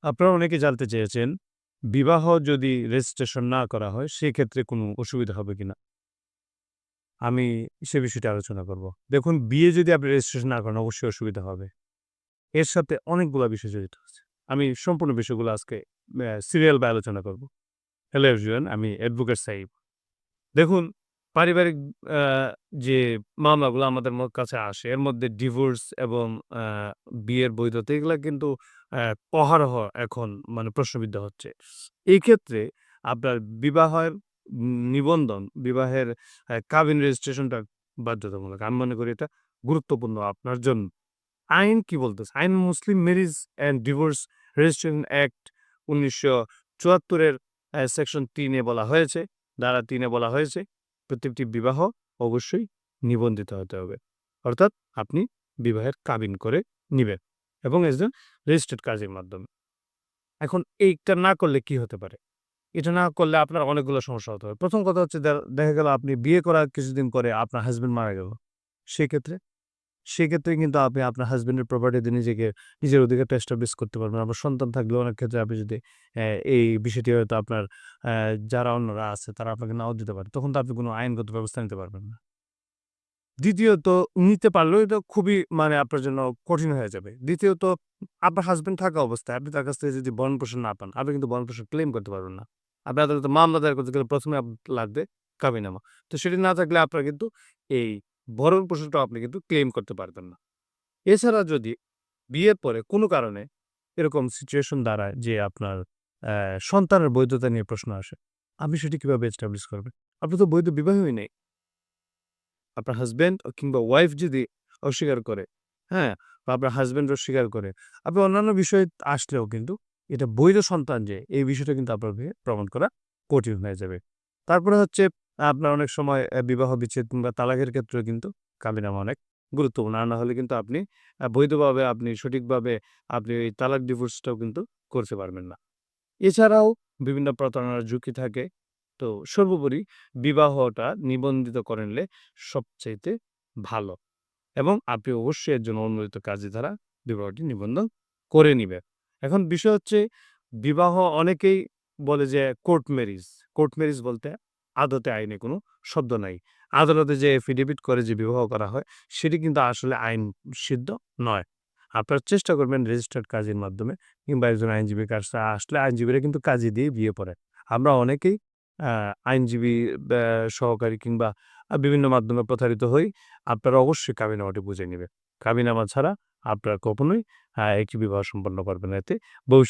আপনারা অনেকে জানতে চেয়েছেন, বিবাহ যদি রেজিস্ট্রেশন না করা হয়, সেক্ষেত্রে কোনো অসুবিধা হবে কিনা? আমি সে বিষয়টি আলোচনা করব। দেখুন, বিয়ে যদি আপনি রেজিস্ট্রেশন না করেন, অবশ্যই অসুবিধা হবে। এর সাথে অনেকগুলা বিষয় জড়িত আছে। আমি সম্পূর্ণ বিষয়গুলো আজকে সিরিয়াল বাই আলোচনা করব। হ্যালো এভরিওয়ান, আমি অ্যাডভোকেট সাইব। দেখুন, পারিবারিক আ যে মামলাগুলো আমাদের কাছে আসে, এর মধ্যে ডিভোর্স এবং আ বিয়ের বৈধতা এগুলা কিন্তু অহরহ এখন মানে প্রশ্নবিদ্ধ হচ্ছে। এই ক্ষেত্রে আপনার বিবাহের বিবাহের কাবিন রেজিস্ট্রেশনটা বাধ্যতামূলক। আমি মনে করি এটা গুরুত্বপূর্ণ আপনার জন্য। আইন কি বলতেছে? আইন মুসলিম marriage and divorce registration act ১৯৭৪ এর সেকশন ৩ এ বলা হয়েছে, ধারা ৩ এ বলা হয়েছে, প্রত্যেকটি বিবাহ অবশ্যই নিবন্ধিত হতে হবে। অর্থাৎ আপনি বিবাহের কাবিন করে নিবেন এবং একজন রেজিস্টার্ড কাজীর মাধ্যমে। এখন এইটা না করলে কি হতে পারে? এটা না করলে আপনার অনেকগুলো সমস্যা হতে পারে। ১ম কথা হচ্ছে দেখা গেল আপনি বিয়ে করার কিছুদিন পরে আপনার হাসব্যান্ড মারা গেল। সেক্ষেত্রে? সেক্ষেত্রে কিন্তু আপনি আপনার হাসব্যান্ডের প্রপার্টিতে নিজের অধিকারটা এস্টাবলিশ করতে পারবেন। আপনার সন্তান থাকলেও অনেক ক্ষেত্রে আপনি যদি এই বিষয়টি হয়তো আপনার অ্যা যারা অন্যরা আছে তারা আপনাকে নাও দিতে পারে। তখন তো আপনি কোন আইনগত ব্যবস্থা নিতে পারবেন না। দ্বিতীয়ত নিতে পারলেও এটা খুবই মানে আপনার জন্য কঠিন হয়ে যাবে। দ্বিতীয়ত আপনার হাসব্যান্ড থাকা অবস্থায় আপনি তার কাছ থেকে যদি ভরণ-পোষণ না পান, আপনি কিন্তু ভরণ-পোষণ ক্লেইম করতে পারবেন না। আপনি আদালতে মামলা দায়ের করতে গেলে ১ম এ লাগবে কাবিননামা। তো সেটি না থাকলে আপনার কিন্তু এই ভরণ-পোষণটাও আপনি কিন্তু ক্লেইম করতে পারবেন না। এছাড়া যদি বিয়ের পরে কোনো কারণে এরকম সিচুয়েশন দাঁড়ায় যে আপনার অ্যা সন্তানের বৈধতা নিয়ে প্রশ্ন আসে, আপনি সেটি কিভাবে এস্টাবলিশ করবেন? আপনি তো বৈধ বিবাহই নেই। আপনার হাসব্যান্ড কিংবা ওয়াইফ যদি অস্বীকার করে, হ্যাঁ? বা আপনার হাসব্যান্ড অস্বীকার করে, আপনি অন্যান্য বিষয় আসলেও কিন্তু এটা বৈধ সন্তান যে এই বিষয়টা কিন্তু আপনার প্রমাণ করা কঠিন হয়ে যাবে। তারপরে হচ্ছে আপনার অনেক সময় বিবাহ বিচ্ছেদ কিংবা তালাকের ক্ষেত্রেও কিন্তু কাবিননামা অনেক গুরুত্বপূর্ণ। আর না হলে কিন্তু আপনি বৈধভাবে আপনি সঠিকভাবে আপনি এই তালাক ডিভোর্সটাও কিন্তু করতে পারবেন না। এছাড়াও বিভিন্ন প্রতারণার ঝুঁকি থাকে। তো সর্বোপরি বিবাহটা নিবন্ধিত করে নিলে সবচাইতে ভালো এবং আপনি অবশ্যই এর জন্য অনুমোদিত কাজী দ্বারা বিবাহটি নিবন্ধন করে নিবেন। এখন বিষয় হচ্ছে বিবাহ অনেকেই বলে যে কোর্ট ম্যারেজ। কোর্ট ম্যারেজ বলতে আদতে আইনে কোনো শব্দ নাই। আদালতে যে এফিডেভিট করে যে বিবাহ করা হয় সেটি কিন্তু আসলে আইন সিদ্ধ নয়। আপনারা চেষ্টা করবেন রেজিস্টার্ড কাজীর মাধ্যমে কিংবা একজন আইনজীবীর কাছে আসলে আইনজীবীরা কিন্তু কাজী দিয়ে বিয়ে পড়ায়। আমরা অনেকেই আ আইনজীবী সহকারী কিংবা বিভিন্ন মাধ্যমে প্রতারিত হই। আপনারা অবশ্যই কাবিননামাটি বুঝে নিবেন। কাবিননামা ছাড়া আপনারা কখনোই একটি বিবাহ সম্পন্ন করবেন না। এতে ভবিষ্যৎ